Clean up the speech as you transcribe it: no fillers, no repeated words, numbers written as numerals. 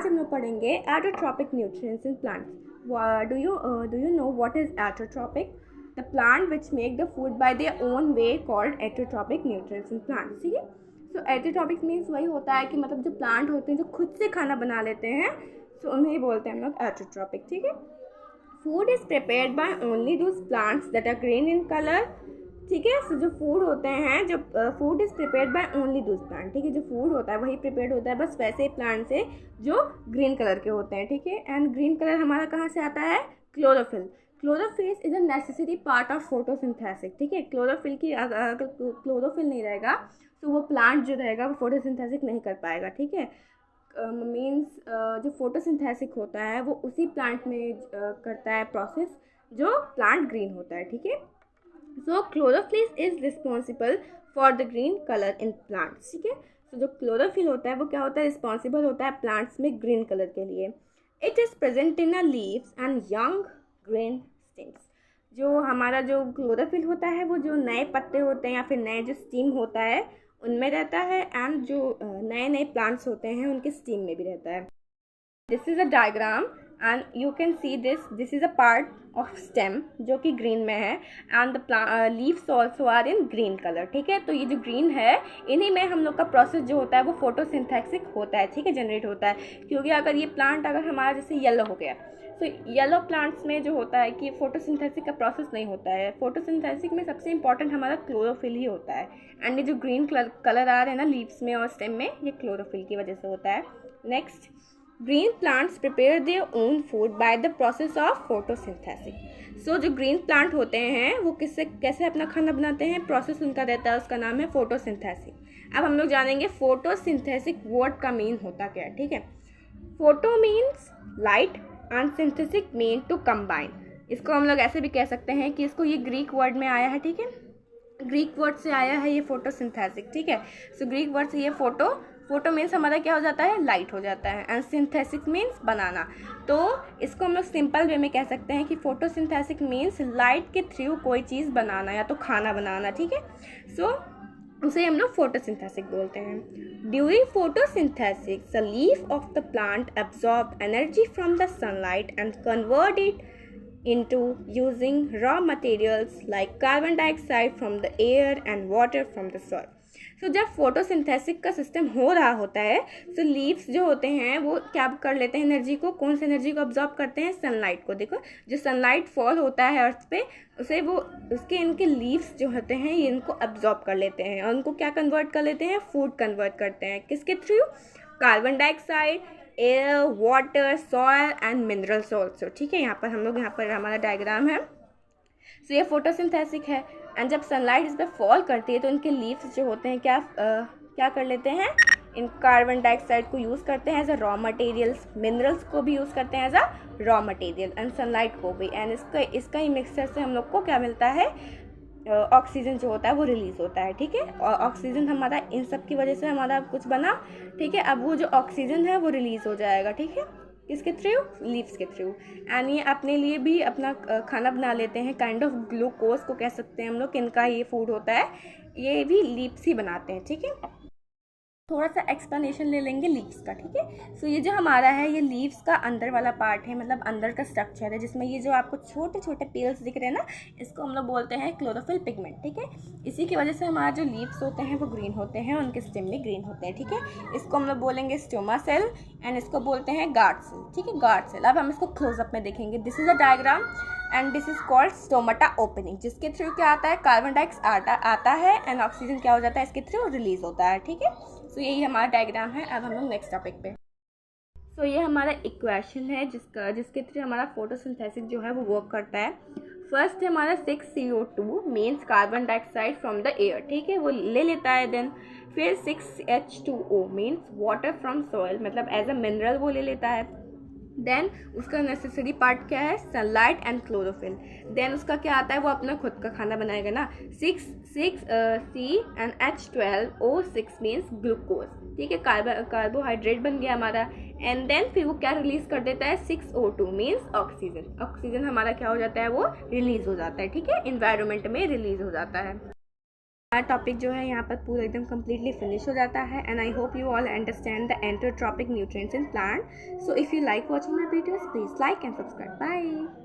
आज हम लोग पढ़ेंगे autotrophic nutrients in plants. Do you know what is autotrophic? The plant which make the food by their own way called autotrophic nutrients in plants. ठीक है, सो autotrophic means वही होता है कि मतलब जो प्लांट होते हैं जो खुद से खाना बना लेते हैं, सो उन्हें बोलते हैं हम लोग एटोट्रॉपिक। ठीक है, food is prepared by only those plants that are green in colour. ठीक है, सो जो फूड होते हैं, जो food is prepared by only those plant. ठीक है, जो फूड होता है वही प्रिपेयर्ड होता है बस वैसे प्लांट से जो ग्रीन कलर के होते हैं। ठीक है, एंड ग्रीन कलर हमारा कहाँ से आता है? Chlorophyll. Chlorophyll is a necessary part of photosynthesis. ठीक है, क्लोरोफिल की अगर क्लोरोफिल नहीं रहेगा तो वो प्लांट जो रहेगा वो फोटोसिंथेसिस नहीं कर पाएगा। ठीक है, मीन्स जो फोटोसिंथेसिस होता है वो उसी प्लांट में करता है प्रोसेस जो प्लांट ग्रीन होता है। ठीक है, so chlorophyll is responsible for the green colour in plants. ठीक है, सो जो क्लोरोफिल होता है वो क्या होता है? रिस्पॉन्सिबल होता है प्लांट्स में ग्रीन कलर के लिए। It is present in a leaves and young green stems. जो हमारा जो क्लोरोफिल होता है वो जो नए पत्ते होते हैं या फिर नए जो स्टीम होता है उनमें रहता है, एंड जो नए नए प्लांट्स होते हैं उनके स्टीम में भी रहता है। This is a diagram and you can see this is a part of stem जो कि ग्रीन में है, and the leaves also are in green colour. ठीक है, तो ये जो ग्रीन है इन्हीं में हम लोग का प्रोसेस जो होता है वो फोटोसिंथेसिस होता है। ठीक है, जनरेट होता है, क्योंकि अगर ये प्लांट अगर हमारा जैसे येलो हो गया तो येलो प्लांट्स में जो होता है कि फोटोसिंथेसिस का प्रोसेस नहीं होता है। फोटोसिंथेसिस में सबसे इंपॉर्टेंट हमारा क्लोरोफिल ही होता है, एंड ये जो ग्रीन कलर आ रहे हैं ना लीव्स में और स्टेम में, ये क्लोरोफिल की वजह से होता है। Next, green plants prepare their own food by the process of photosynthesis. So जो ग्रीन प्लांट होते हैं वो कैसे अपना खाना बनाते हैं? प्रोसेस उनका रहता है, उसका नाम है फोटोसिंथेसिस। अब हम लोग जानेंगे फोटोसिंथेसिस वर्ड का मीन होता क्या है। ठीक है, photo means light and synthesis mean to combine. इसको हम लोग ऐसे भी कह सकते हैं कि इसको ये ग्रीक वर्ड में आया है। ठीक है, ग्रीक वर्ड से आया है ये फोटोसिंथेसिस। ठीक है, सो ग्रीक वर्ड से ये फोटो मीन्स हमारा क्या हो जाता है? लाइट हो जाता है, एंड सिंथेसिस मीन्स बनाना। तो इसको हम लोग सिंपल वे में कह सकते हैं कि फोटोसिंथेसिस मीन्स लाइट के थ्रू कोई चीज़ बनाना या तो खाना बनाना। ठीक है, सो उसे हम लोग फोटोसिंथेसिस बोलते हैं। During photosynthesis the leaf of the plant absorb energy from the sunlight and convert it into using raw materials like carbon dioxide from the air and water from the soil. So जब photosynthesis का system हो रहा होता है तो leaves जो होते हैं वो क्या कर लेते हैं? एनर्जी को, कौन सी एनर्जी को ऑब्जॉर्ब करते हैं? सनलाइट को। देखो, जो सनलाइट फॉल होता है अर्थ पे उसे वो इनके लीव्स जो होते हैं ये इनको ऑब्जॉर्ब कर लेते हैं और उनको क्या कन्वर्ट कर लेते हैं? फूड कन्वर्ट करते हैं। किसके through? Carbon dioxide, air, water, soil and minerals also. ठीक है, यहाँ पर हमारा डायग्राम है। सो ये फोटोसिंथेसिस है, एंड जब सनलाइट इस पर फॉल करती है तो इनके लीव्स जो होते हैं क्या कर लेते हैं? इन कार्बन डाइऑक्साइड को यूज़ करते हैं as a raw materials, minerals को भी यूज़ करते हैं as a raw material, and sunlight को भी, एंड इसका ही मिक्सचर से हम लोग को क्या मिलता है? ऑक्सीजन जो होता है वो रिलीज होता है। ठीक है, और ऑक्सीजन हमारा इन सब की वजह से हमारा कुछ बना। ठीक है, अब वो जो ऑक्सीजन है वो रिलीज हो जाएगा। ठीक है, किसके थ्रू? लीव्स के थ्रू, एंड ये अपने लिए भी अपना खाना बना लेते हैं। काइंड ऑफ ग्लूकोज को कह सकते हैं हम लोग, इनका ये फूड होता है, ये भी लीव्स ही बनाते हैं। ठीक है, थोड़ा सा एक्सप्लेनेशन ले लेंगे लीव्स का। ठीक है, सो ये जो हमारा है ये लीव्स का अंदर वाला पार्ट है, मतलब अंदर का स्ट्रक्चर है, जिसमें ये जो आपको छोटे छोटे पेल्स दिख रहे हैं ना, इसको हम लोग बोलते हैं क्लोरोफिल पिगमेंट। ठीक है, इसी की वजह से हमारा जो लीव्स होते हैं वो ग्रीन होते हैं, उनके स्टेम भी ग्रीन होते हैं। ठीक है, इसको हम लोग बोलेंगे स्टोमा सेल, एंड इसको बोलते हैं गार्ड सेल। ठीक है, गार्ड सेल। अब हम इसको क्लोजअप में देखेंगे। This is a diagram and this is called stomata opening, जिसके थ्रू क्या आता है? कार्बन डाइऑक्साइड आता है, एंड ऑक्सीजन क्या हो जाता है? इसके थ्रू रिलीज होता है। ठीक है, सो यही हमारा डायग्राम है। अब हम लोग नेक्स्ट टॉपिक पे। सो ये हमारा इक्वेशन है जिसके थ्रू हमारा फोटोसिंथेसिस जो है वो वर्क करता है। फर्स्ट है हमारा 6CO2 means carbon dioxide from the air. ठीक है, वो ले लेता है। देन फिर 6H2O means water from soil, मतलब एज अ मिनरल वो ले लेता है। देन उसका नेसेसरी पार्ट क्या है? Sunlight and chlorophyll. देन उसका क्या आता है? वो अपना खुद का खाना बनाएगा ना। 6 C and H12O6 means glucose. ठीक है, कार्बोहाइड्रेट बन गया हमारा, एंड देन फिर वो क्या रिलीज कर देता है? 6O2 means oxygen. ऑक्सीजन हमारा क्या हो जाता है? वो रिलीज हो जाता है। ठीक है, इन्वायरमेंट में रिलीज हो जाता है। टॉपिक जो है यहाँ पर पूरा एकदम कम्प्लीटली फिनिश हो जाता है and I hope you all understand the autotrophic nutrients in plant. So if you like watching my videos please like and subscribe. Bye.